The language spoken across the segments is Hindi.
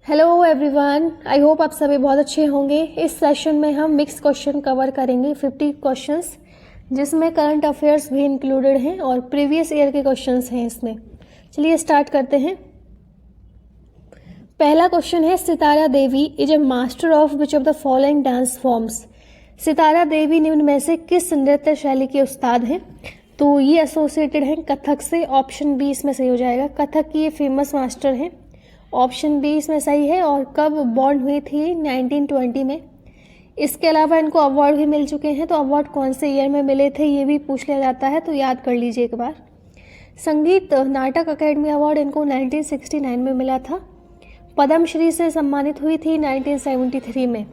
हेलो एवरीवन, आई होप आप सभी बहुत अच्छे होंगे। इस सेशन में हम मिक्स क्वेश्चन कवर करेंगे 50 क्वेश्चंस, जिसमें करंट अफेयर्स भी इंक्लूडेड हैं और प्रीवियस ईयर के क्वेश्चंस हैं इसमें। चलिए स्टार्ट करते हैं। पहला क्वेश्चन है, Sitara Devi is a master of which of the following dance forms. Sitara Devi निम्न में से किस नृत्य शैली के उस्ताद हैं? तो ये एसोसिएटेड है कथक से। ऑप्शन बी इसमें सही हो जाएगा। कथक की ये फेमस मास्टर हैं। ऑप्शन बी इसमें सही है। और कब बॉर्न हुई थी? 1920 में। इसके अलावा इनको अवार्ड भी मिल चुके हैं, तो अवार्ड कौन से ईयर में मिले थे ये भी पूछ लिया जाता है, तो याद कर लीजिए एक बार। संगीत नाटक अकेडमी अवार्ड इनको 1969 में मिला था। पद्मश्री से सम्मानित हुई थी 1973 में।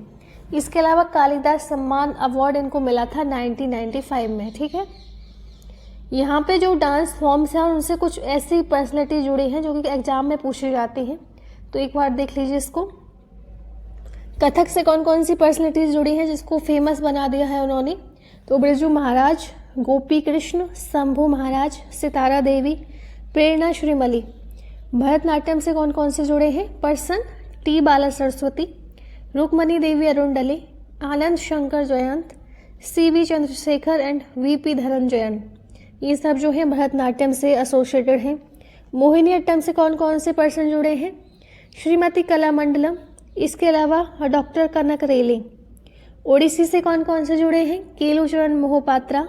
इसके अलावा कालिदास सम्मान अवार्ड इनको मिला था 1995 में। ठीक है, यहाँ पे जो डांस फॉर्म्स हैं उनसे कुछ ऐसी पर्सनैलिटी जुड़ी हैं जो कि एग्जाम में पूछी जाती हैं, तो एक बार देख लीजिए इसको। कथक से कौन कौन सी पर्सनैलिटीज जुड़ी हैं जिसको फेमस बना दिया है उन्होंने? तो बिरजू महाराज, गोपी कृष्ण, शंभू महाराज, सितारा देवी, प्रेरणा श्रीमली। भरतनाट्यम से कौन कौन से जुड़े हैं person? T Bala Saraswati, Rukmini Devi Arundale, Anand Shankar Jayant, C V. Chandrasekhar and V P. Dhananjayan. ये सब जो है भरतनाट्यम से एसोसिएटेड हैं। मोहिनीअट्टम से कौन कौन से पर्सन जुड़े हैं? श्रीमती कलामंडलम, इसके अलावा डॉक्टर कनक रेले। ओडिसी से कौन कौन से जुड़े हैं? केलुचरण मोहपात्रा,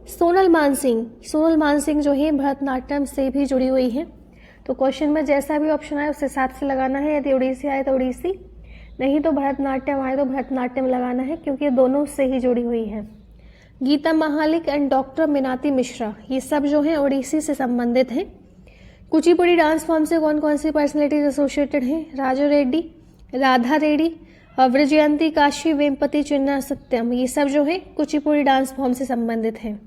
सोनल मानसिंह। सोनल मानसिंह जो है भरतनाट्यम से भी जुड़ी हुई हैं। तो क्वेश्चन में जैसा भी ऑप्शन आए उससे साथ से लगाना है। यदि ओडिसी आए तो ओडिसी, नहीं तो भरतनाट्यम आए तो भरतनाट्यम लगाना है, क्योंकि ये दोनों से ही जुड़ी हुई है। गीता महालिक एंड डॉक्टर मीनाती मिश्रा, ये सब जो हैं ओडिसी से संबंधित हैं। कुचिपुड़ी डांस फॉर्म से कौन कौन सी पर्सनैलिटीज एसोसिएटेड हैं? राजू रेड्डी, राधा रेड्डी, विजयंती काशी, वेमपति चिन्ना सत्यम। ये सब जो है कुचिपुड़ी डांस फॉर्म से संबंधित हैं।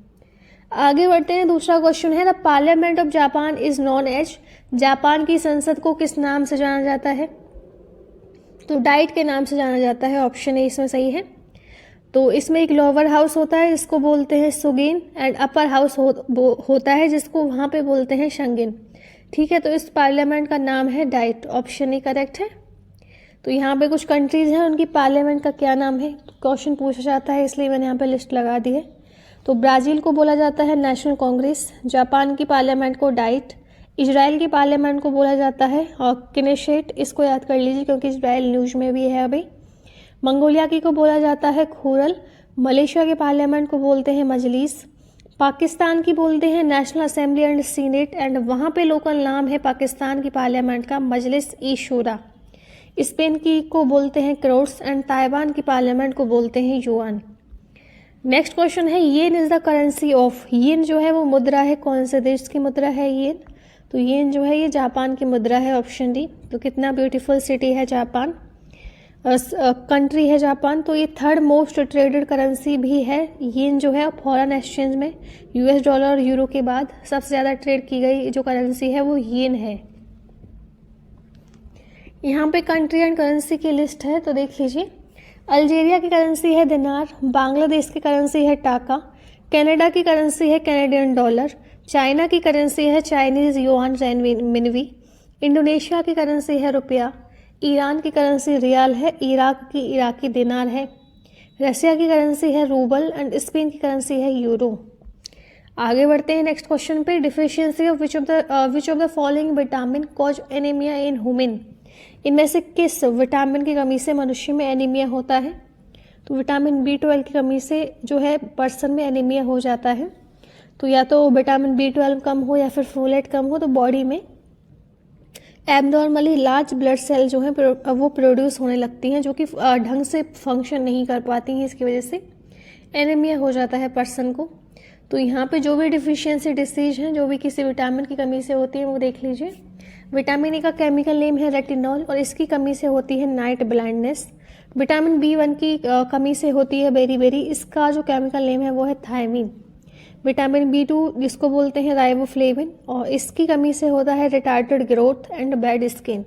आगे बढ़ते हैं। दूसरा क्वेश्चन है, the parliament of Japan is known as. Japan की संसद को किस नाम से जाना जाता है? तो डाइट के नाम से जाना जाता है। ऑप्शन ए इसमें सही है। तो इसमें एक लोअर हाउस होता है जिसको बोलते हैं सुगिन, एंड अपर हाउस होता है जिसको वहाँ पे बोलते हैं शंगिन। ठीक है, तो इस पार्लियामेंट का नाम है डाइट। ऑप्शन ए करेक्ट है। तो यहाँ पे कुछ कंट्रीज हैं, उनकी पार्लियामेंट का क्या नाम है क्वेश्चन पूछा जाता है, इसलिए मैंने यहाँ पे लिस्ट लगा दी है। तो ब्राज़ील को बोला जाता है नेशनल कांग्रेस, जापान की पार्लियामेंट को डाइट, इजराइल की पार्लियामेंट को बोला जाता है और किनेशेट। इसको याद कर लीजिए क्योंकि इजराइल न्यूज में भी है अभी। मंगोलिया की को बोला जाता है खुरल, मलेशिया के पार्लियामेंट को बोलते हैं मजलिस, पाकिस्तान की बोलते हैं national assembly and senate, and वहाँ पे लोकल नाम है पाकिस्तान की पार्लियामेंट का मजलिस ई शूरा। स्पेन की को बोलते हैं क्रोट्स, एंड ताइवान की पार्लियामेंट को बोलते हैं युआन। नेक्स्ट क्वेश्चन है, येन इज द करेंसी ऑफ। येन जो है वो मुद्रा है, कौन से देश की मुद्रा है येन? तो येन जो है ये जापान की मुद्रा है। Option D. तो कितना ब्यूटीफुल सिटी है जापान, कंट्री है जापान। तो ये थर्ड मोस्ट ट्रेडेड करेंसी भी है। येन जो है फॉरेन एक्सचेंज में यूएस डॉलर और यूरो के बाद सबसे ज़्यादा ट्रेड की गई जो करेंसी है वो येन है। यहाँ पे कंट्री एंड करेंसी की लिस्ट है, तो देख लीजिए। अल्जीरिया की करेंसी है दिनार, बांग्लादेश की करेंसी है टाका, कनाडा की करेंसी है कैनेडियन डॉलर, चाइना की करेंसी है चाइनीज युआन रेनमिनवी, इंडोनेशिया की करेंसी है रुपया, ईरान की करेंसी रियाल है, इराक की इराकी दिनार है, रसिया की करेंसी है रूबल, एंड स्पेन की करेंसी है यूरो। आगे बढ़ते हैं नेक्स्ट क्वेश्चन पे। Deficiency of which of the following vitamin cause anaemia in human. इनमें से किस विटामिन की कमी से मनुष्य में एनीमिया होता है? तो विटामिन B12 की कमी से जो है पर्सन में एनीमिया हो जाता है। तो या तो विटामिन B12 कम हो या फिर फोलेट कम हो, तो बॉडी में एबनॉर्मली लार्ज ब्लड सेल जो है वो प्रोड्यूस होने लगती हैं, जो कि ढंग से फंक्शन नहीं कर पाती हैं। इसकी वजह से एनीमिया हो जाता है पर्सन को। तो यहाँ पे जो भी डिफिशियंसी डिसीज हैं, जो भी किसी विटामिन की कमी से होती है, वो देख लीजिए। विटामिन ए का केमिकल नेम है रेटिनॉल और इसकी कमी से होती है नाइट ब्लाइंडनेस। विटामिन B1 की कमी से होती है बेरी, इसका जो केमिकल नेम है वो है थायमिन। विटामिन B2 जिसको बोलते हैं राइबोफ्लेविन, और इसकी कमी से होता है retarded growth and bad skin.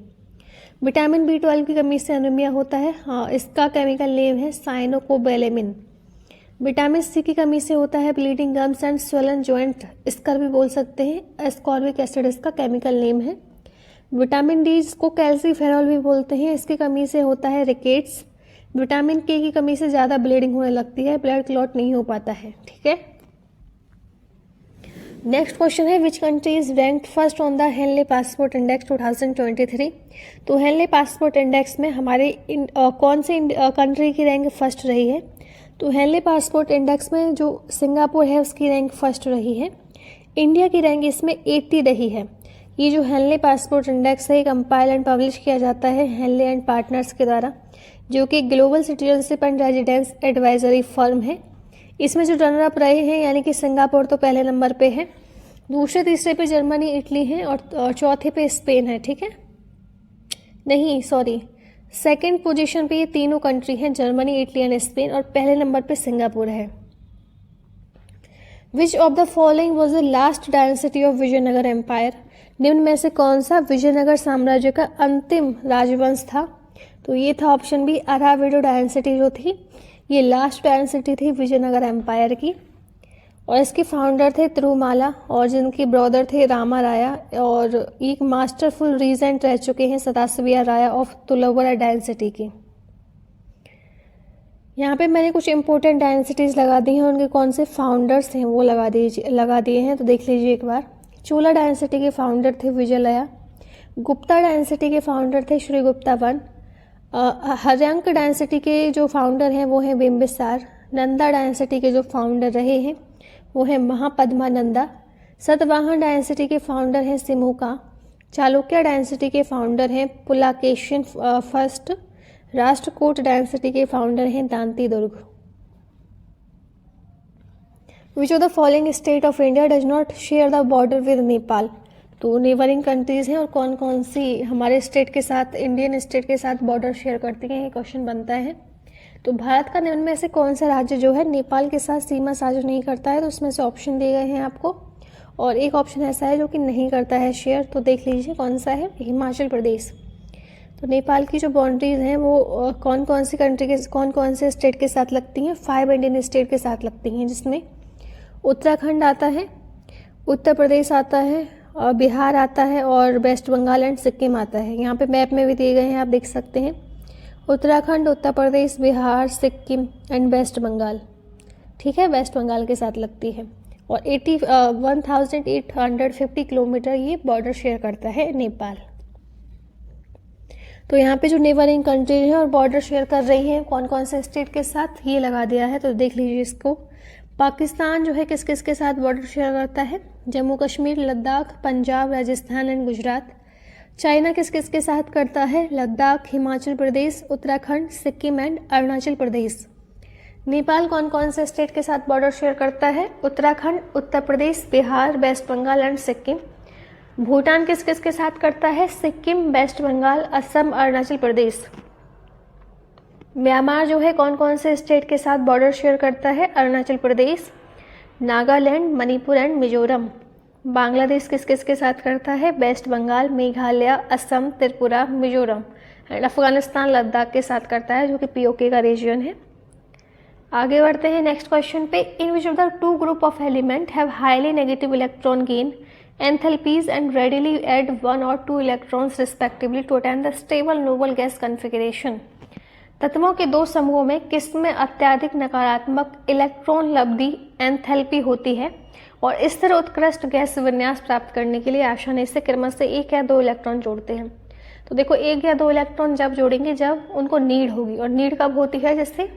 Vitamin B12 की कमी से एनीमिया होता है, इसका केमिकल नेम है साइनोकोबैलेमिन। विटामिन सी की कमी से होता है bleeding gums and swollen joint, इसका भी बोल सकते हैं एस्कॉर्बिक एसिड, इसका केमिकल नेम है। विटामिन डी इसको कैल्सीफेरॉल भी बोलते हैं, इसकी कमी से होता है रिकेट्स। विटामिन के की कमी से ज़्यादा ब्लीडिंग होने लगती है, ब्लड क्लॉट नहीं हो पाता है। ठीक है, नेक्स्ट क्वेश्चन है which country is ranked first on the Henley passport index 2023। तो हेनले पासपोर्ट इंडेक्स में हमारे कौन से कंट्री की रैंक फर्स्ट रही है? तो हेनले पासपोर्ट इंडेक्स में जो सिंगापुर है उसकी रैंक फर्स्ट रही है। इंडिया की रैंक इसमें 80 रही है। ये जो हेनले पासपोर्ट इंडेक्स है कंपाइल एंड पब्लिश किया जाता है हेनले एंड पार्टनर्स के द्वारा, जो कि global citizenship and residence advisory firm है। इसमें जो रनर अप रहे हैं यानी कि सिंगापुर तो पहले नंबर पे है, दूसरे तीसरे पे जर्मनी इटली है और चौथे पे स्पेन है। ठीक है, नहीं सॉरी, सेकंड पोजीशन पे ये तीनों कंट्री हैं, जर्मनी इटली एंड स्पेन, और पहले नंबर पे सिंगापुर है। Which of the following was the last dynasty of Vijayanagar empire? निम्न में से कौन सा विजयनगर साम्राज्य का अंतिम राजवंश था? तो ये था ऑप्शन बी अराविडो डायनेसिटी जो थी, ये लास्ट डायनेसिटी थी विजयनगर एम्पायर की, और इसके फाउंडर थे तिरुमाला और जिनके ब्रदर थे रामा राया, और एक मास्टरफुल रीजेंट रह चुके हैं सतासविया राया ऑफ तुलवरा डायनेसिटी की। यहाँ पे मैंने कुछ इंपॉर्टेंट डायनेसिटीज लगा दी हैं, उनके कौन से फाउंडर्स हैं वो लगा दिए हैं, तो देख लीजिए एक बार। चोला डायनेसिटी के फाउंडर थे विजयलया, गुप्ता डायनेसिटी के फाउंडर थे श्रीगुप्ता वन, हर्यांक डायनेसिटी के जो फाउंडर हैं वो हैं बिम्बिसार, नंदा डायनेसिटी के जो फाउंडर रहे हैं वो है महापद्मानंदा, सतवाहन डायनेसिटी के फाउंडर हैं सिमुका, चालुक्य डायनेसिटी के फाउंडर हैं पुलाकेशिन फर्स्ट, राष्ट्रकूट डायनेसिटी के फाउंडर हैं Danti Durg. Which of the following state of India does not share the border with Nepal? तो नेबरिंग कंट्रीज हैं और कौन कौन सी हमारे स्टेट के साथ, इंडियन स्टेट के साथ बॉर्डर शेयर करती हैं, ये क्वेश्चन बनता है। तो भारत का निम्न में से कौन सा राज्य जो है नेपाल के साथ सीमा साझा नहीं करता है? तो उसमें से ऑप्शन दिए गए हैं आपको, और एक ऑप्शन ऐसा है जो कि नहीं करता है शेयर, तो देख लीजिए कौन सा है, हिमाचल प्रदेश। तो नेपाल की जो बाउंड्रीज हैं वो कौन कौन सी कंट्री के, कौन कौन से स्टेट के साथ लगती हैं? 5 इंडियन स्टेट के साथ लगती हैं, जिसमें उत्तराखंड आता है, उत्तर प्रदेश आता है, बिहार आता है, और वेस्ट बंगाल एंड सिक्किम आता है। यहाँ पे मैप में भी दिए गए हैं, आप देख सकते हैं, उत्तराखंड, उत्तर प्रदेश, बिहार, सिक्किम एंड वेस्ट बंगाल। ठीक है, वेस्ट बंगाल के साथ लगती है, और 1850 किलोमीटर ये बॉर्डर शेयर करता है नेपाल। तो यहाँ पे जो नेबरिंग कंट्री है और बॉर्डर शेयर कर रही है कौन कौन से स्टेट के साथ, ये लगा दिया है, तो देख लीजिए इसको। पाकिस्तान जो है किस किस के साथ बॉर्डर शेयर करता है? जम्मू कश्मीर, लद्दाख, पंजाब, राजस्थान एंड गुजरात। चाइना किस किस के साथ करता है? लद्दाख, हिमाचल प्रदेश, उत्तराखंड, सिक्किम एंड अरुणाचल प्रदेश। नेपाल कौन कौन से स्टेट के साथ बॉर्डर शेयर करता है? Uttarakhand, Uttar Pradesh, Bihar, waste Bengal and Sikkim. भूटान किस किस के साथ करता है? सिक्किम, वेस्ट बंगाल, असम, अरुणाचल प्रदेश। म्यांमार जो है कौन कौन से स्टेट के साथ बॉर्डर शेयर करता है? अरुणाचल प्रदेश, नागालैंड, मणिपुर एंड मिजोरम। बांग्लादेश किस किस के साथ करता है? वेस्ट बंगाल, मेघालय, असम, त्रिपुरा, मिजोरम एंड अफगानिस्तान लद्दाख के साथ करता है, जो कि पीओके का रीजन है। आगे बढ़ते हैं नेक्स्ट क्वेश्चन पे। In which of the two group of element have highly negative electron gain enthalpies and readily add 1 और 2 electrons respectively to attain the stable noble gas configuration? तत्वों के दो समूहों में किसमें अत्यधिक नकारात्मक इलेक्ट्रॉन लब्धि एंथैल्पी होती है और स्थिर उत्कृष्ट गैस विन्यास प्राप्त करने के लिए आसानी से क्रमशः 1 या 2 इलेक्ट्रॉन जोड़ते हैं? तो देखो 1 या 2 इलेक्ट्रॉन जब जोड़ेंगे जब उनको नीड होगी, और नीड कब होती है? जैसे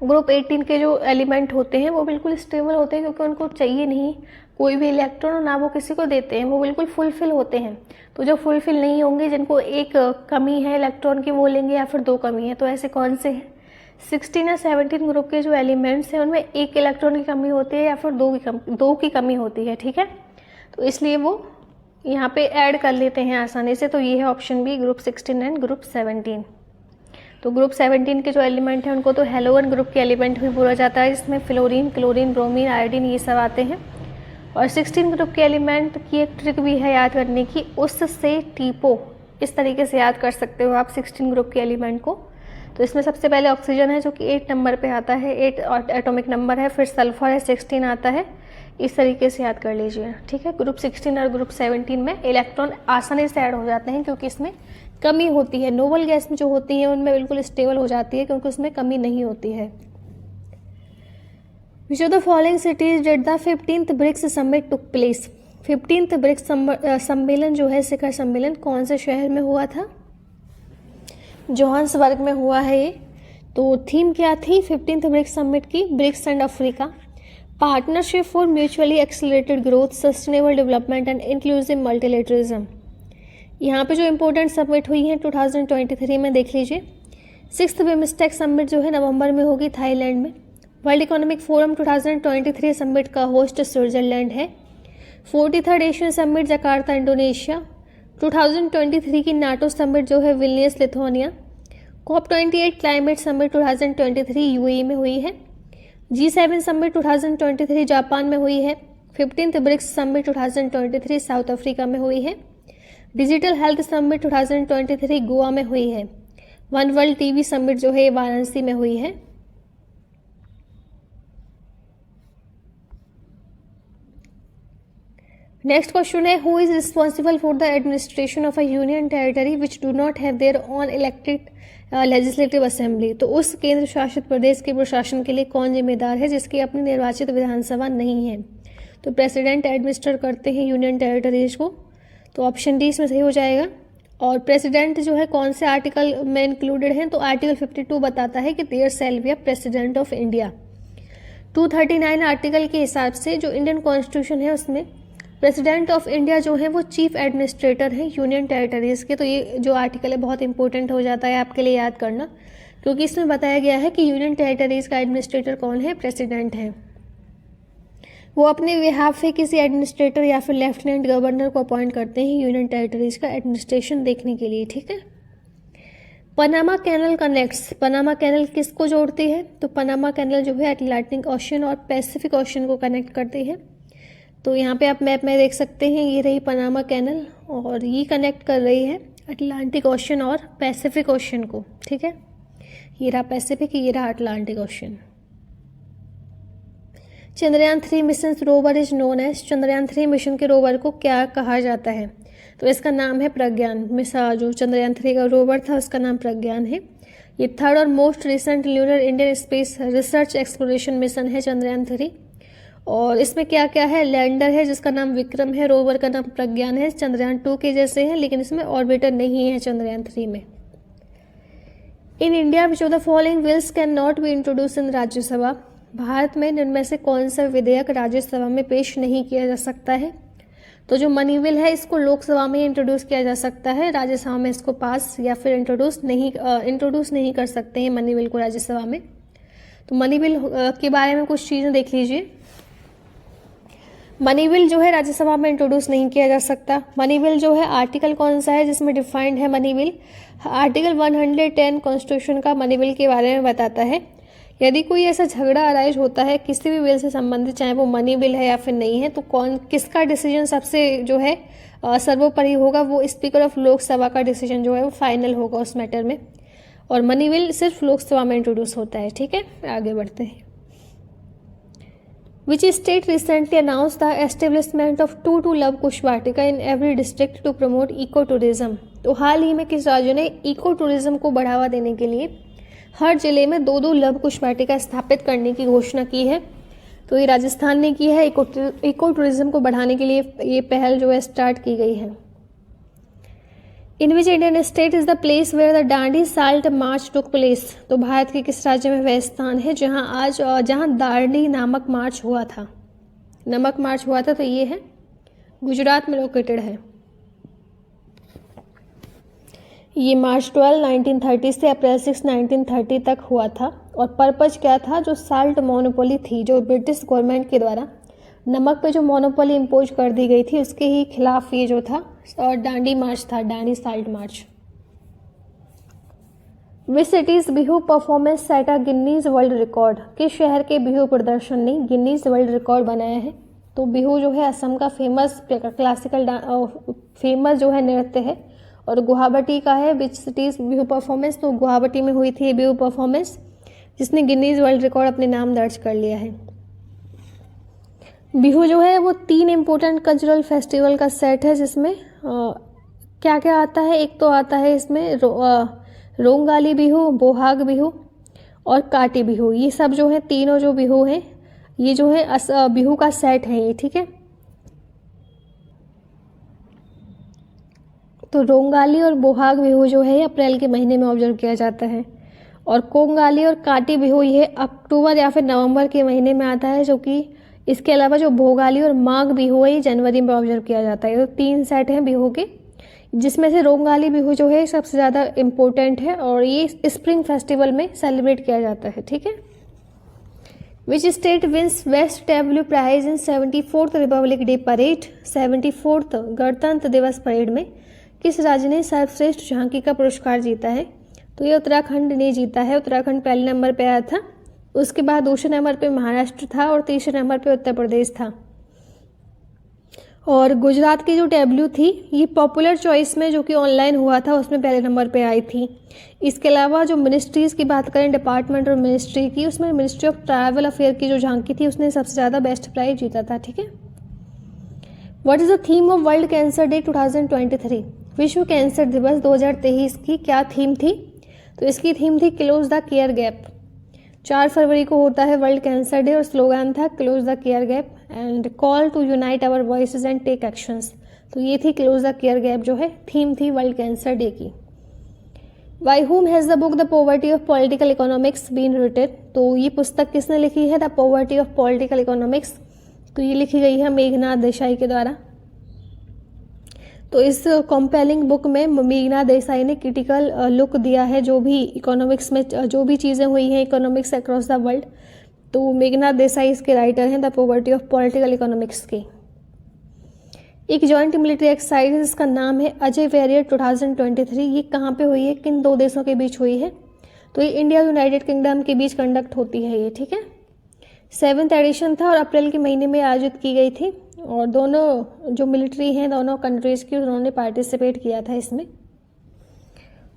ग्रुप 18 के जो एलिमेंट होते हैं वो बिल्कुल स्टेबल होते हैं, क्योंकि उनको चाहिए नहीं कोई भी इलेक्ट्रॉन, और ना वो किसी को देते हैं, वो बिल्कुल फुलफिल होते हैं। तो जो फुलफिल नहीं होंगे, जिनको 1 कमी है इलेक्ट्रॉन की, वो लेंगे, या फिर 2 कमी है। तो ऐसे कौन से हैं? 16 या 17 ग्रुप के जो एलिमेंट्स हैं उनमें 1 इलेक्ट्रॉन की कमी होती है या फिर 2 की कमी होती है। ठीक है, तो इसलिए वो यहाँ पे ऐड कर लेते हैं आसानी से। तो ये है option B, group 16 and group 17। तो ग्रुप 17 के जो एलिमेंट हैं उनको तो हेलोजन ग्रुप के एलिमेंट भी बोला जाता है, जिसमें फ्लोरीन, क्लोरीन, ब्रोमीन, आयोडीन ये सब आते हैं। और 16 ग्रुप के एलिमेंट की एक ट्रिक भी है याद करने की, उससे टीपो, इस तरीके से याद कर सकते हो आप 16 ग्रुप के एलिमेंट को। तो इसमें सबसे पहले ऑक्सीजन है जो कि 8 नंबर पे आता है, 8 एटॉमिक नंबर है, फिर सल्फर है 16 आता है, इस तरीके से याद कर लीजिए, ठीक है। ग्रुप 16 और ग्रुप 17 में इलेक्ट्रॉन आसानी से ऐड हो जाते हैं क्योंकि इसमें कमी होती है। नोबल गैस में जो होती है उनमें बिल्कुल स्टेबल हो जाती है क्योंकि उसमें कमी नहीं होती है। Which of the following cities did the 15th BRICS summit took place? 15th BRICS सम्मेलन जो है, शिखर सम्मेलन, कौन से शहर में हुआ था? जोहान्सबर्ग में हुआ है ये। तो थीम क्या थी 15th ब्रिक्स समिट की? BRICS and Africa, partnership for mutually accelerated growth, sustainable development and inclusive multilateralism. यहाँ पे जो इम्पोर्टेंट समिट हुई है 2023 में देख लीजिए। 6th बिमस्टेक समिट जो है नवंबर में होगी थाईलैंड में। वर्ल्ड इकोनॉमिक फोरम 2023 समिट का होस्ट स्विट्जरलैंड है। 43rd Asian summit Jakarta Indonesia. 2023 की नाटो समिट जो है Vilnius Lithuania. COP28 climate summit 2023 UAE में हुई है। G7 समिट 2023 जापान में हुई है। 15th BRICS summit 2023 south Africa में हुई है। डिजिटल हेल्थ समिट 2023 गोवा में हुई है। वन वर्ल्ड टीवी समिट जो है वाराणसी में हुई है। नेक्स्ट क्वेश्चन है, who is responsible for the administration of a union territory which do not have their on elected legislative assembly? तो उस केंद्र शासित प्रदेश के प्रशासन के लिए कौन जिम्मेदार है जिसकी अपनी निर्वाचित विधानसभा नहीं है? तो प्रेसिडेंट एडमिनिस्टर करते हैं यूनियन टेरिटरीज को। तो ऑप्शन डी इसमें सही हो जाएगा। और प्रेसिडेंट जो है कौन से आर्टिकल में इंक्लूडेड है? तो आर्टिकल 52 बताता है कि there shall be a president of India. 239 article के हिसाब से जो इंडियन कॉन्स्टिट्यूशन है उसमें प्रेसिडेंट ऑफ इंडिया जो है वो चीफ एडमिनिस्ट्रेटर है यूनियन टेरिटरीज के। तो ये जो आर्टिकल है बहुत इंपॉर्टेंट हो जाता है आपके लिए याद करना, क्योंकि इसमें बताया गया है कि यूनियन टेरिटरीज का एडमिनिस्ट्रेटर कौन है? प्रेसिडेंट है। वो अपने बिहाफ से किसी एडमिनिस्ट्रेटर या फिर लेफ्टिनेंट गवर्नर को अपॉइंट करते हैं यूनियन टेरिटरीज का एडमिनिस्ट्रेशन देखने के लिए, ठीक है। Panama canal connects, Panama canal किसको जोड़ती है? तो पनामा कैनल जो है अटलांटिक ओशन और पैसिफिक ओशन को कनेक्ट करती है। तो यहाँ पे आप मैप में देख सकते हैं, ये रही पनामा कैनल और ये कनेक्ट कर रही है अटलांटिक ओशन और पैसिफिक ओशन को, ठीक है। ये रहा पैसिफिक, ये रहा Atlantic ocean. Chandrayaan 3 mission rover is known as, Chandrayaan 3 mission के रोवर को क्या कहा जाता है? तो इसका नाम है प्रज्ञान। जो चंद्रयान 3 का रोवर था उसका नाम प्रज्ञान है। ये 3rd और most recent lunar Indian space research exploration mission है चंद्रयान 3। और इसमें क्या क्या है? लैंडर है जिसका नाम विक्रम है, रोवर का नाम प्रज्ञान है, चंद्रयान 2 के जैसे है लेकिन इसमें ऑर्बिटर नहीं है चंद्रयान 3 में। In India which of the following bills can not be introduce इन राज्यसभा? भारत में इनमें से कौन सा विधेयक राज्यसभा में पेश नहीं किया जा सकता है? तो जो मनी बिल है इसको लोकसभा में इंट्रोड्यूस किया जा सकता है, राज्यसभा में इसको पास या फिर इंट्रोड्यूस नहीं कर सकते हैं मनी बिल को राज्यसभा में। तो मनी बिल के बारे में कुछ चीज़ें देख लीजिए। मनी बिल जो है राज्यसभा में इंट्रोड्यूस नहीं किया जा सकता। मनी बिल जो है आर्टिकल कौन सा है जिसमें डिफाइंड है मनी बिल? आर्टिकल 110 कॉन्स्टिट्यूशन का मनी बिल के बारे में बताता है। यदि कोई ऐसा झगड़ा अराइज होता है किसी भी बिल से संबंधित, चाहे वो मनी बिल है या फिर नहीं है, तो किसका डिसीजन सबसे जो है सर्वोपरि होगा? वो स्पीकर ऑफ लोकसभा का डिसीजन जो है वो फाइनल होगा उस मैटर में। और मनी बिल सिर्फ लोकसभा में इंट्रोड्यूस होता है, ठीक है। आगे बढ़ते हैं। Which state recently announced the establishment of two love kush Vatika in every district to promote eco tourism? तो हाल ही में किस राज्य ने इको टूरिज्म को बढ़ावा देने के लिए हर जिले में 2 लव कुश वाटिका स्थापित करने की घोषणा की है? तो ये राजस्थान ने की है। इको टूरिज्म को बढ़ाने के लिए ये पहल जो है स्टार्ट की गई है। In which Indian state is the place where the Dandi salt march took place? तो भारत के किस राज्य में वह स्थान है जहां दांडी नामक मार्च हुआ था? नमक मार्च हुआ था, तो ये है गुजरात में लोकेटेड है। ये मार्च 12, 1930 से अप्रैल 6, 1930 तक हुआ था। और पर्पज क्या था? जो साल्ट मोनोपोली थी, जो ब्रिटिश गवर्नमेंट के द्वारा नमक पे जो मोनोपोली इम्पोज कर दी गई थी उसके ही खिलाफ ये जो था और दांडी मार्च था, दांडी साल्ट मार्च। विच सिटीज बिहू परफॉर्मेंस सेट अ गिनीज वर्ल्ड रिकॉर्ड? किस शहर के बिहू प्रदर्शन ने गिनीज वर्ल्ड रिकॉर्ड बनाया है? तो बिहू जो है असम का फेमस क्लासिकल फेमस जो है नृत्य है और गुवाहाटी का है। विच सिटीज बिहू परफॉर्मेंस? तो गुवाहाटी में हुई थी बिहू परफॉर्मेंस जिसने गिनीज वर्ल्ड रिकॉर्ड अपने नाम दर्ज कर लिया है। बिहू जो है वो 3 इम्पोर्टेंट कल्चरल फेस्टिवल का सेट है, जिसमें क्या क्या आता है। एक तो आता है इसमें रोंगाली बिहू, बोहाग बिहू और काटी बिहू। ये सब जो है तीनों जो बिहू हैं, ये जो है बिहू का सेट है ये, ठीक है। तो रोंगाली और बोहाग बिहू जो है अप्रैल के महीने में ऑब्जर्व किया जाता है, और कोंगाली और काटी बिहू ये अक्टूबर या फिर नवंबर के महीने में आता है, जो कि इसके अलावा जो भोगाली और माघ बिहू है ये जनवरी में ऑब्जर्व किया जाता है। तो 3 सेट हैं बिहू के, जिसमें से रोंगाली बिहू जो है सबसे ज़्यादा इम्पोर्टेंट है और ये स्प्रिंग फेस्टिवल में सेलिब्रेट किया जाता है, ठीक है। Which state wins best tableau prize in 74th republic day parade. 74th गणतंत्र दिवस परेड में किस राज्य ने सर्वश्रेष्ठ झांकी का पुरस्कार जीता है। तो ये उत्तराखंड ने जीता है। उत्तराखंड पहले नंबर पे आया था, उसके बाद दूसरे नंबर पे महाराष्ट्र था और तीसरे नंबर पे उत्तर प्रदेश था। और गुजरात की जो टेबल्यू थी ये पॉपुलर चॉइस में जो कि ऑनलाइन हुआ था उसमें पहले नंबर पे आई थी। इसके अलावा जो मिनिस्ट्रीज़ की बात करें, डिपार्टमेंट और मिनिस्ट्री की, उसमें मिनिस्ट्री ऑफ ट्रैवल अफेयर की जो झांकी थी उसने सबसे ज़्यादा बेस्ट प्राइज जीता था, ठीक है। What is the theme of world cancer day 2023। विश्व कैंसर दिवस 2023 की क्या थीम थी। तो इसकी थीम थी क्लोज द केयर गैप। 4 फरवरी को होता है वर्ल्ड कैंसर डे और स्लोगन था close the care gap and call to unite our voices and take actions. तो ये थी क्लोज द केयर गैप जो है थीम थी वर्ल्ड कैंसर डे की। By whom has the book the poverty of political economics been written. तो ये पुस्तक किसने लिखी है, the poverty of political economics. तो ये लिखी गई है मेघनाथ देसाई के द्वारा। तो इस कॉम्पेलिंग बुक में मेघनाथ देसाई ने क्रिटिकल लुक दिया है जो भी इकोनॉमिक्स में जो भी चीज़ें हुई हैं इकोनॉमिक्स अक्रॉस द वर्ल्ड। तो मेघनाथ देसाई इसके राइटर हैं the poverty of political economics के। एक जॉइंट मिलिट्री एक्सरसाइज इसका नाम है अजय वॉरियर 2023। ये कहाँ पे हुई है, किन 2 देशों के बीच हुई है। तो ये इंडिया और यूनाइटेड किंगडम के बीच कंडक्ट होती है ये, ठीक है। 7th एडिशन था और अप्रैल के महीने में आयोजित की गई थी और दोनों जो मिलिट्री हैं दोनों कंट्रीज़ की उन्होंने पार्टिसिपेट किया था इसमें।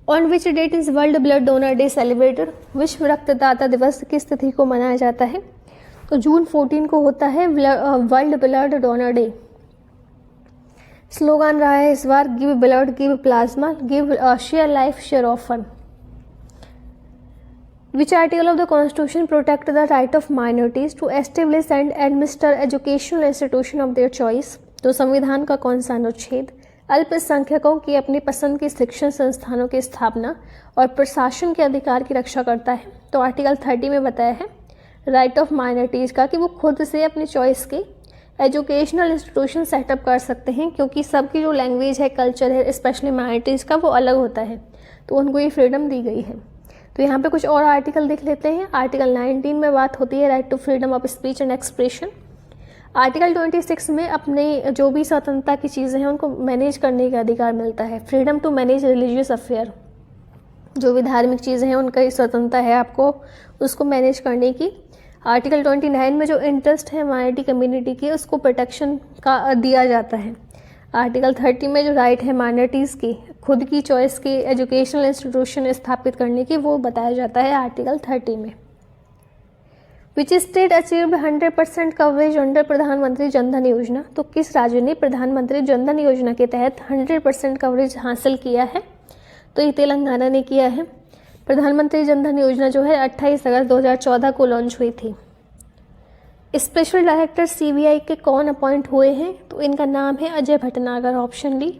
On which that is world blood donor day celebrated. विश्व रक्तदाता दिवस किस तिथि को मनाया जाता है। तो जून 14 को होता है world blood donor day. Slogan रहा है इस बार give blood give plasma give share life share often. Which article of the Constitution protect the right of minorities to establish and administer educational institution of their choice। तो संविधान का कौन सा अनुच्छेद अल्पसंख्यकों की अपनी पसंद की शिक्षण संस्थानों की स्थापना और प्रशासन के अधिकार की रक्षा करता है। तो आर्टिकल 30 में बताया है राइट ऑफ माइनॉरिटीज़ का कि वो खुद से अपनी चॉइस के एजुकेशनल इंस्टीट्यूशन सेटअप कर सकते हैं, क्योंकि सबकी जो लैंग्वेज है कल्चर है स्पेशली माइनॉरिटीज़ का वो अलग होता है, तो उनको ये फ्रीडम दी गई है। तो यहाँ पे कुछ और आर्टिकल देख लेते हैं। आर्टिकल 19 में बात होती है right to freedom of speech and expression. Article 26 में अपने जो भी स्वतंत्रता की चीज़ें हैं उनको मैनेज करने का अधिकार मिलता है। Freedom to manage religious affair, जो भी धार्मिक चीज़ें हैं उनका स्वतंत्रता है आपको उसको मैनेज करने की। आर्टिकल 29 में जो इंटरेस्ट है माइनॉरिटी कम्युनिटी की उसको प्रोटेक्शन का दिया जाता है। आर्टिकल 30 में जो राइट है माइनॉरिटीज़ की खुद की चॉइस की एजुकेशनल इंस्टीट्यूशन स्थापित करने की वो बताया जाता है आर्टिकल 30 में। Which state achieved 100% coverage under प्रधानमंत्री जनधन योजना। तो किस राज्य ने प्रधानमंत्री जनधन योजना के तहत 100% कवरेज हासिल किया है। तो ये तेलंगाना ने किया है। प्रधानमंत्री जनधन योजना जो है 28 अगस्त 2014 को लॉन्च हुई थी। स्पेशल डायरेक्टर सीबीआई के कौन अपॉइंट हुए हैं। तो इनका नाम है अजय भटनागर, ऑप्शन डी।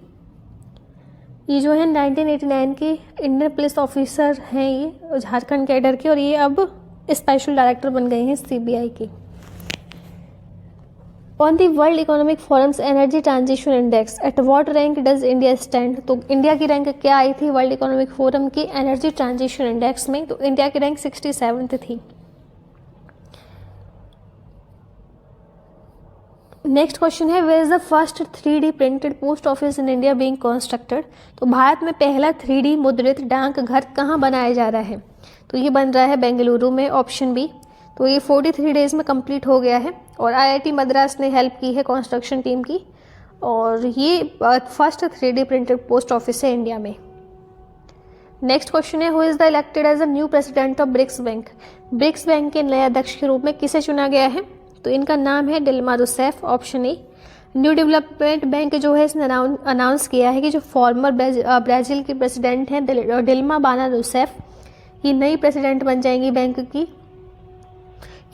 ये जो है 1989 के इंडियन पुलिस ऑफिसर हैं, ये झारखंड कैडर के, और ये अब स्पेशल डायरेक्टर बन गए हैं सीबीआई के। On the world economic forum's energy transition index at what rank does India stand. तो इंडिया की रैंक क्या आई थी वर्ल्ड इकोनॉमिक फोरम की एनर्जी ट्रांजिशन इंडेक्स में। तो इंडिया की रैंक 67th थी। नेक्स्ट क्वेश्चन है where is the first 3D printed post office in India being constructed. तो भारत में पहला 3D मुद्रित डाक घर कहाँ बनाया जा रहा है। तो ये बन रहा है बेंगलुरु में, ऑप्शन बी। तो ये 43 डेज में कंप्लीट हो गया है और IIT मद्रास ने हेल्प की है कंस्ट्रक्शन टीम की, और ये first 3D printed post office है इंडिया में। नेक्स्ट क्वेश्चन है who is the elected as a new president of BRICS bank. BRICS bank के नए अध्यक्ष के रूप में किसे चुना गया है। तो इनका नाम है Dilma Rousseff, option A. New development bank जो है इसने अनाउंस किया है कि जो फॉर्मर ब्राज़ील की प्रेसिडेंट हैं डिल्मा बाना रूसेफ, ये नई प्रेसिडेंट बन जाएंगी बैंक की।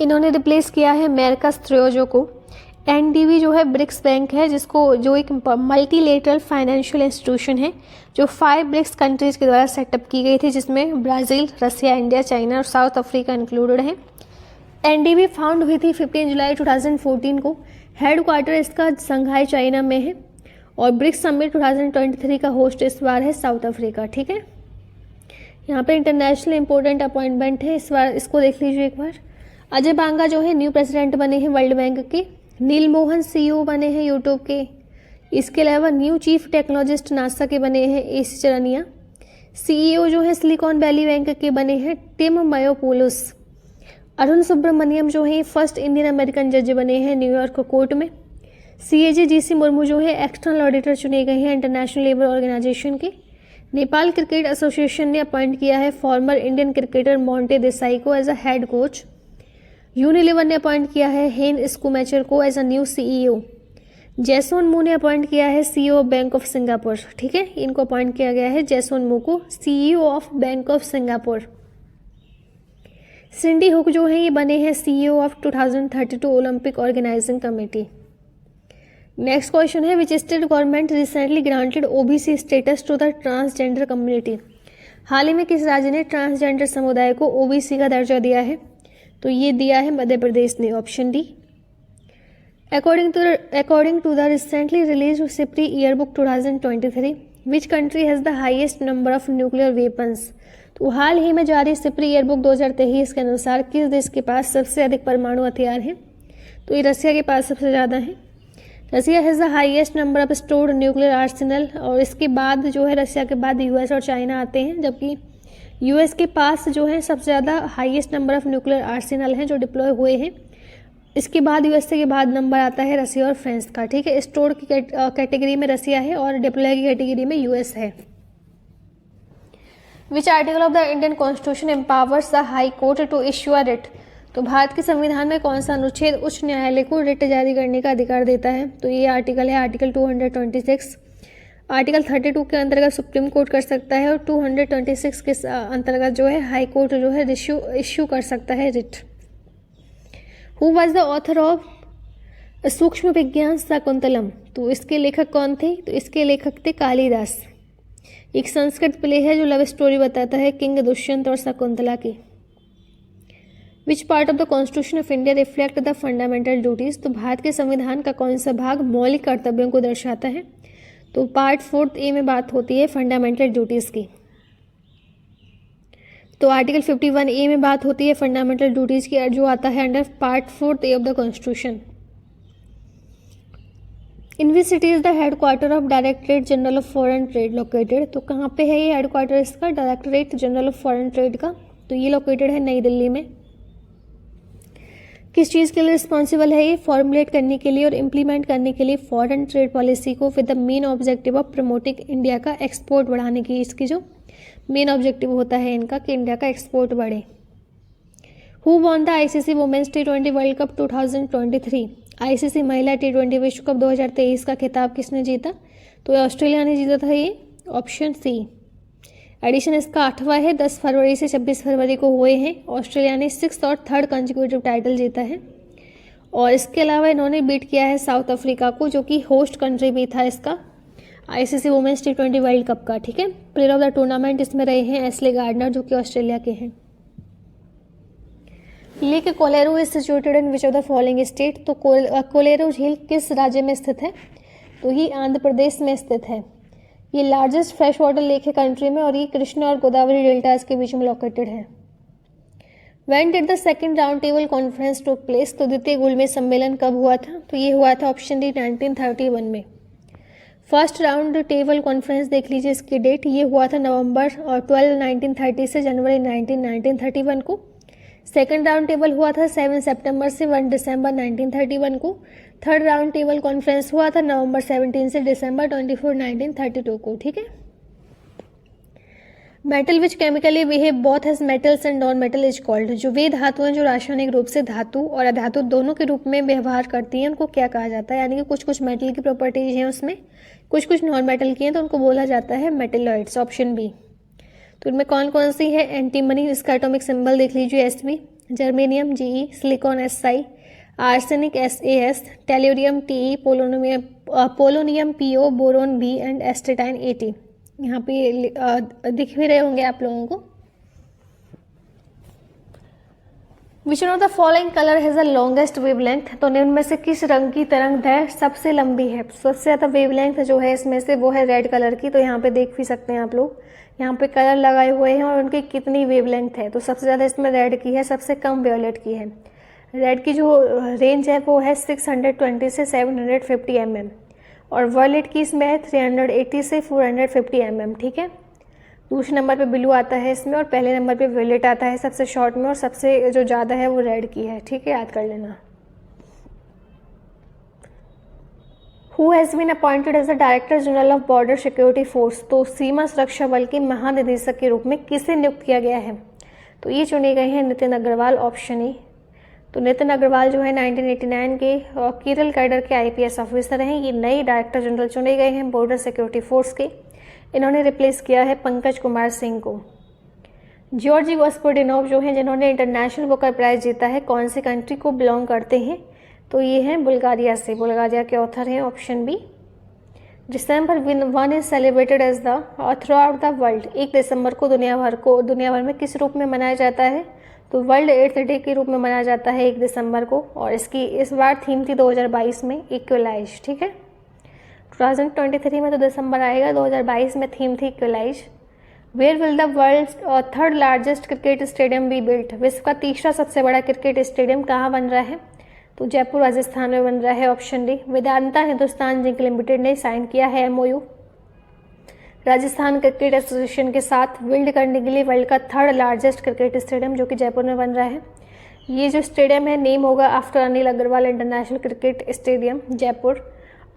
इन्होंने रिप्लेस किया है मेरकस थ्रियोजो को। एनडीबी जो है ब्रिक्स बैंक है, जो एक मल्टीलेटरल फाइनेंशियल इंस्टीट्यूशन है जो 5 ब्रिक्स कंट्रीज के द्वारा सेटअप की गई थी, जिसमें ब्राज़ील, रसिया, इंडिया, चाइना और साउथ अफ्रीका इंक्लूडेड है। एनडीबी फाउंड हुई थी 15 जुलाई 2014 को। हेड क्वार्टर इसका शंघाई चाइना में है और ब्रिक्स समिट 2023 का होस्ट इस बार है साउथ अफ्रीका। ठीक है, यहाँ पे इंटरनेशनल इंपॉर्टेंट अपॉइंटमेंट है इस बार, इसको देख लीजिए एक बार। अजय बांगा जो है न्यू प्रेसिडेंट बने हैं वर्ल्ड बैंक के। नील मोहन सीईओ बने हैं यूट्यूब के। इसके अलावा न्यू चीफ टेक्नोलॉजिस्ट नासा के बने हैं एसी चरनिया। सीईओ जो है सिलिकॉन वैली बैंक के बने हैं टिम मायोपोलोस। अरुण सुब्रमण्यम जो है फर्स्ट इंडियन अमेरिकन जज बने हैं न्यूयॉर्क कोर्ट में। सीएजी जीसी मुर्मू जो है एक्सटर्नल ऑडिटर चुने गए हैं इंटरनेशनल लेबर ऑर्गेनाइजेशन के। नेपाल क्रिकेट एसोसिएशन ने अपॉइंट किया है former Indian cricketer Monty Desai को as a head coach. Unilever ने अपॉइंट किया है हेन स्कूमैचर को as a new CEO. Jason Moo ने अपॉइंट किया है CEO of Bank of Singapore. ठीक है, इनको अपॉइंट किया गया है जैसोन मू को CEO of Bank of Singapore. Cindy Hook जो है ये बने हैं CEO of 2032 Olympic organising committee. Next question है which state government recently granted OBC status to the transgender community. हाल ही में किस राज्य ने ट्रांसजेंडर समुदाय को ओबीसी का दर्जा दिया है? तो ये दिया है मध्य प्रदेश ने, option D. According to the recently release SIPRI yearbook 2023 which country has the highest number of nuclear weapons. तो हाल ही में जारी सिप्री ईयरबुक 2023 के अनुसार किस देश के पास सबसे अधिक परमाणु हथियार हैं? तो ये रसिया के पास सबसे ज़्यादा है। Russia has the highest number of stored nuclear arsenal, और इसके बाद जो है रसिया के बाद यूएस और चाइना आते हैं, जबकि यूएस के पास जो है सबसे ज़्यादा highest number of nuclear Arsenal हैं जो डिप्लॉय हुए हैं। इसके बाद यूएसए के बाद नंबर आता है रसिया और फ्रांस का। ठीक है, स्टोर्ड की कैटेगरी में रसिया है और डिप्लॉय की कैटेगरी में यूएस है। Which article of the Indian constitution empowers the high court to issue a writ. तो भारत के संविधान में कौन सा अनुच्छेद उच्च न्यायालय को रिट जारी करने का अधिकार देता है? तो ये आर्टिकल है आर्टिकल 226। आर्टिकल 32 के अंतर्गत सुप्रीम कोर्ट कर सकता है और 226 के अंतर्गत जो है हाई कोर्ट जो है इश्यू कर सकता है writ. Who was the author of सूक्ष्म विज्ञान शकुंतलम। तो इसके लेखक कौन थे? तो इसके लेखक थे कालिदास। एक संस्कृत प्ले है जो लव स्टोरी बताता है किंग दुष्यंत और शकुंतला की। Which part of the constitution of India reflect the fundamental duties. तो भारत के संविधान का कौन सा भाग मौलिक कर्तव्यों को दर्शाता है? तो पार्ट 4 ए में बात होती है फंडामेंटल ड्यूटीज की। तो आर्टिकल 51 ए में बात होती है फंडामेंटल ड्यूटीज की, जो आता है under part 4 A of the constitution. In which city is the head quarter of directorate general of foreign trade located. तो कहाँ पे है ये हेड क्वार्टर इसका? Directorate general of foreign trade का। तो ये लोकेटेड है नई दिल्ली में। किस चीज़ के लिए रिस्पॉन्सिबल है ये? फॉर्मुलेट करने के लिए और इम्प्लीमेंट करने के लिए फॉरेन ट्रेड पॉलिसी को with the main objective of promoting India का एक्सपोर्ट बढ़ाने की। इसकी जो मेन ऑब्जेक्टिव होता है इनका कि इंडिया का एक्सपोर्ट बढ़े। Who won the ICC women's T20 world cup 2023। ICC महिला T20 विश्व कप 2023 का खिताब किसने जीता? तो ऑस्ट्रेलिया ने जीता था ये, ऑप्शन सी। एडिशन इसका 8वां है, 10 फरवरी से 26 फरवरी को हुए हैं। ऑस्ट्रेलिया ने 6th और 3rd कंसेक्यूटिव टाइटल जीता है। और इसके अलावा इन्होंने बीट किया है साउथ अफ्रीका को, जो कि होस्ट कंट्री भी था इसका ICC women's T20 world cup का। ठीक है, प्लेयर ऑफ द टूर्नामेंट इसमें रहे हैं एस्ले गार्डनर, जो कि ऑस्ट्रेलिया के हैं। Lake Kolleru is situated in which of the following state. तो कोलेरो झील किस राज्य में स्थित है? तो ये आंध्र प्रदेश में स्थित है। ये लार्जेस्ट फ्रेश वाटर लेक है कंट्री में और ये कृष्णा और गोदावरी डेल्टास के बीच में लोकेटेड है। When did the second round table conference took place. तो द्वितीय गोलमेज सम्मेलन कब हुआ था? तो ये हुआ था ऑप्शन डी 1931 में। फर्स्ट राउंड टेबल कॉन्फ्रेंस देख लीजिए इसकी डेट, ये हुआ था नवंबर 12 1930 से जनवरी 1931 को। सेकंड राउंड टेबल हुआ था 7 सितंबर से 1 दिसंबर 1931 को। थर्ड राउंड टेबल कॉन्फ्रेंस हुआ था नवंबर 17 से दिसंबर 24 1932 को। ठीक है, metal which chemically behave both as metals and non metal is called. जो वे धातु हैं जो रासायनिक रूप से धातु और अधातु दोनों के रूप में व्यवहार करती हैं उनको क्या कहा जाता है। यानी कि कुछ कुछ मेटल की प्रॉपर्टीज हैं उसमें, कुछ कुछ नॉन मेटल की हैं, तो उनको बोला जाता है मेटेलॉइड्स। Option B. तो इनमें कौन कौन सी है। एंटीमनी, इसका एटॉमिक सिंबल देख लीजिए Sb, germanium Ge, silicon Si, arsenic Sas, tellurium Te, polonium Po, boron B and astatine At। यहाँ पे दिख भी रहे होंगे आप लोगों को। Which one of the following colour has the longest wavelength. तो निम्न में से किस रंग की तरंगदैर्घ्य सबसे लंबी है। सबसे ज्यादा वेवलेंथ जो है इसमें से वो है रेड कलर की। तो यहाँ पे देख भी सकते हैं आप लोग, यहाँ पे कलर लगाए हुए हैं और उनकी कितनी वेवलेंथ है। तो सबसे ज्यादा इसमें रेड की है, सबसे कम वायलेट की है। रेड की जो रेंज है वो है 620 से 750 mm और वायलेट की इसमें है 380 से 450 mm। ठीक है। दूसरे नंबर पे ब्लू आता है इसमें और पहले नंबर पे वायलेट आता है सबसे शॉर्ट में, और सबसे जो ज़्यादा है वो रेड की है। ठीक है, याद कर लेना। Who has been appointed as the director general of border security force. तो सीमा सुरक्षा बल के महानिदेशक के रूप में किसे नियुक्त किया गया है। तो ये चुने गए हैं नितिन अग्रवाल। Option A. तो नितिन अग्रवाल जो है 1989 के केरल कैडर के IPS ऑफिसर हैं। ये नए डायरेक्टर जनरल चुने गए हैं बॉर्डर सिक्योरिटी फोर्स के। इन्होंने रिप्लेस किया है पंकज कुमार सिंह को। जॉर्जी गोस्पोडिनोव जो हैं जिन्होंने इंटरनेशनल बुकर प्राइज जीता है, कौन सी कंट्री को बिलोंग करते हैं। तो ये हैं बुल्गारिया से। बुल्गारिया के ऑथर हैं। Option B. December 1 is celebrated as the throughout the world. 1 दिसंबर को दुनिया भर में किस रूप में मनाया जाता है। तो वर्ल्ड एड्स डे के रूप में मनाया जाता है 1 दिसंबर को। और इसकी इस बार थीम थी 2022 में इक्वलाइज। ठीक है, 2023 में तो दिसंबर आएगा, 2022 में थीम थी equalize. Where will the world's third largest cricket stadium be built. विश्व का तीसरा सबसे बड़ा क्रिकेट स्टेडियम कहाँ बन रहा है। तो जयपुर राजस्थान में बन रहा है। Option D. Vedanta Hindustan zinc limited ने साइन किया है MOU राजस्थान क्रिकेट एसोसिएशन के साथ बिल्ड करने के लिए वर्ल्ड का थर्ड लार्जेस्ट क्रिकेट स्टेडियम, जो कि जयपुर में बन रहा है। ये जो स्टेडियम है नेम होगा after Anil Agrawal international cricket stadium Jaipur.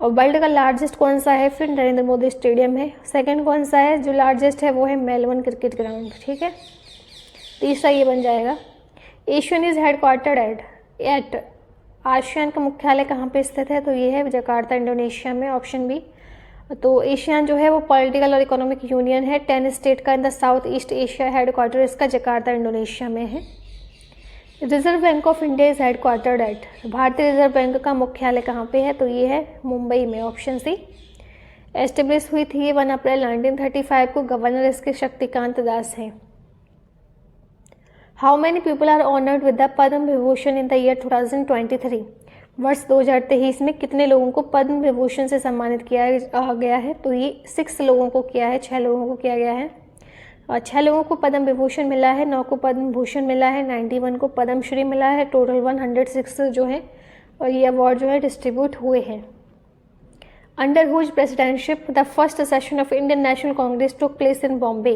और वर्ल्ड का लार्जेस्ट कौन सा है, फिर नरेंद्र मोदी स्टेडियम है। सेकंड कौन सा है जो लार्जेस्ट है, वो है मेलबर्न क्रिकेट ग्राउंड। ठीक है, तीसरा ये बन जाएगा। ASEAN is headquartered at. ASEAN का मुख्यालय कहाँ पे स्थित है। तो ये है जकार्ता इंडोनेशिया में। Option B. तो एशियान जो है वो पॉलिटिकल और इकोनॉमिक यूनियन है 10 स्टेट का in the south east Asia. Headquarter इसका जकार्ता इंडोनेशिया में है। Reserve bank of India is headquartered at. भारतीय रिजर्व बैंक का मुख्यालय कहाँ पे है। तो ये है मुंबई में। Option C. एस्टेब्लिश हुई थी ये 1 अप्रैल 1935 को। गवर्नर इसके शक्तिकांत दास हैं। How many people are honoured with the Padma Vibhushan in the year 2023। वर्ष 2023 में कितने लोगों को पद्म विभूषण से सम्मानित किया गया है। तो ये 6 लोगों को किया है, 6 लोगों को किया गया है। और 6 लोगों को पद्म विभूषण मिला है, 9 को पद्म भूषण मिला है, 91 को पद्मश्री मिला है, टोटल 106 जो है और ये अवार्ड जो है डिस्ट्रीब्यूट हुए हैं। Under whose presidentship the first session of Indian national congress took place in Bombay.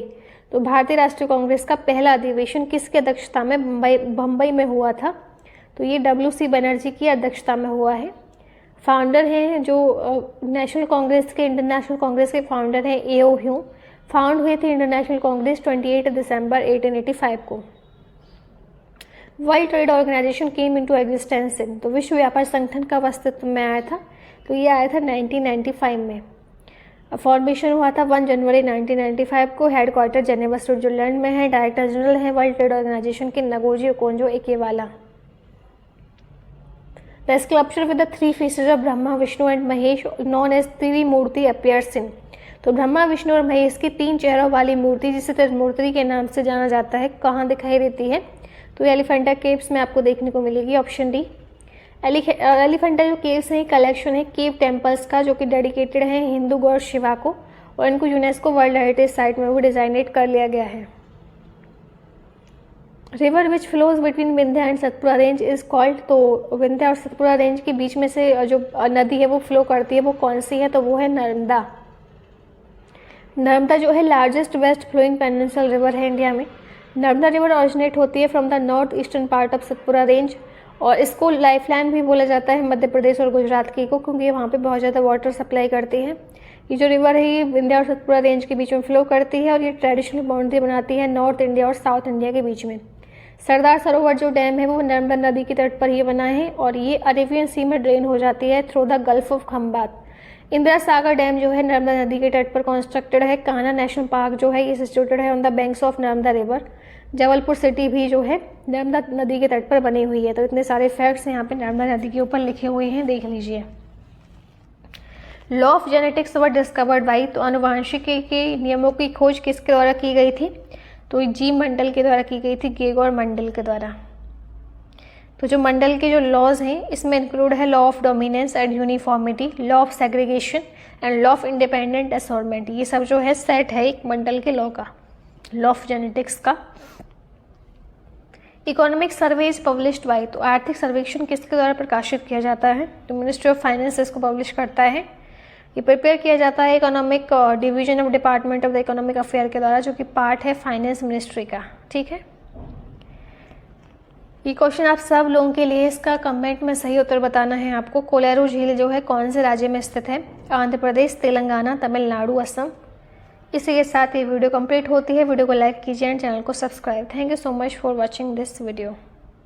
तो भारतीय राष्ट्रीय कांग्रेस का पहला अधिवेशन किसकी अध्यक्षता में बम्बई में हुआ था। तो ये WC बनर्जी की अध्यक्षता में हुआ है। फाउंडर हैं जो नेशनल कांग्रेस के, इंडियन नेशनल कांग्रेस के फाउंडर हैं A.O. ह्यूम। फाउंड हुए थे इंडियन नेशनल कांग्रेस 28 दिसंबर 1885 को। World trade organisation came into existence in. तो विश्व व्यापार संगठन कब अस्तित्व में आया था। तो ये आया था 1995 में। फॉर्मेशन हुआ था 1 जनवरी 1995 को। हेडक्वार्टर जेनेवा स्विट्जरलैंड में है। डायरेक्टर जनरल है वर्ल्ड ट्रेड ऑर्गेनाइजेशन के Ngozi Okonjo Iweala. The sculpture with the 3 faces of Brahma Vishnu and Mahesh known as Trimurti appears in. तो ब्रह्मा विष्णु और महेश की 3 चेहरों वाली मूर्ति जिसे त्रिमूर्ति के नाम से जाना जाता है कहाँ दिखाई देती है। तो एलिफेंटा केव्स में आपको देखने को मिलेगी। Option D. एलिफेंटा जो केव्स हैं कलेक्शन है केव टेम्पल्स का, जो कि डेडिकेटेड है हिंदू गॉड शिवा को, और इनको यूनेस्को वर्ल्ड हेरिटेज साइट में भी डिजाइनेट कर लिया गया है। River which flows between Vindhya and Satpura range is called. तो विंध्या और सतपुरा रेंज के बीच में से जो नदी है वो फ्लो करती है वो कौन सी है। तो वो है नर्मदा। नर्मदा जो है largest west flowing peninsular river है इंडिया में। नर्मदा रिवर ऑरिजिनेट होती है from the north eastern part of Satpura range और इसको लाइफलाइन भी बोला जाता है मध्य प्रदेश और गुजरात की को, क्योंकि ये वहाँ पे बहुत ज़्यादा वाटर सप्लाई करती है। ये जो रिवर है ये विंध्या और सतपुड़ा रेंज के बीच में फ्लो करती है और ये ट्रेडिशनल बाउंड्री बनाती है नॉर्थ इंडिया और साउथ इंडिया के बीच में। सरदार सरोवर जो डैम है वो नर्मदा नदी के तट पर ही बना है और ये अरेबियन सी में ड्रेन हो जाती है through the gulf of Khambhat. Indira Sagar dam जो है नर्मदा नदी के तट पर कंस्ट्रक्टेड है। कान्हा नेशनल पार्क जो है ये सिचुएटेड है on the banks of Narmada river. Jabalpur city भी जो है नर्मदा नदी के तट पर बनी हुई है। तो इतने सारे फैक्ट्स यहाँ पे नर्मदा नदी के ऊपर लिखे हुए हैं, देख लीजिए। Law of genetics were discovered by, तो आनुवांशिकी के नियमों की खोज किसके द्वारा की गई थी? तो जी मंडल के द्वारा की गई थी, गेगोर मंडल के द्वारा। तो जो मंडल के जो लॉज हैं इसमें इंक्लूड है law of dominance and uniformity, law of segregation and law of independent assortment. ये सब जो है सेट है एक मंडल के लॉ का, लॉ ऑफ जेनेटिक्स का। Economic survey is published by, तो आर्थिक सर्वेक्षण किसके द्वारा प्रकाशित किया जाता है? तो मिनिस्ट्री ऑफ फाइनेंस इसको पब्लिश करता है। ये प्रिपेयर किया जाता है economic division of department of the economic affair के द्वारा, जो कि पार्ट है फाइनेंस मिनिस्ट्री का। ठीक है, ये क्वेश्चन आप सब लोगों के लिए, इसका कमेंट में सही उत्तर बताना है आपको। कोलेरू झील जो है कौन से राज्य में स्थित है? आंध्र प्रदेश, तेलंगाना, तमिलनाडु, असम। इसी के साथ ये वीडियो कंप्लीट होती है। वीडियो को लाइक कीजिए एंड चैनल को subscribe. Thank you so much for watching this video.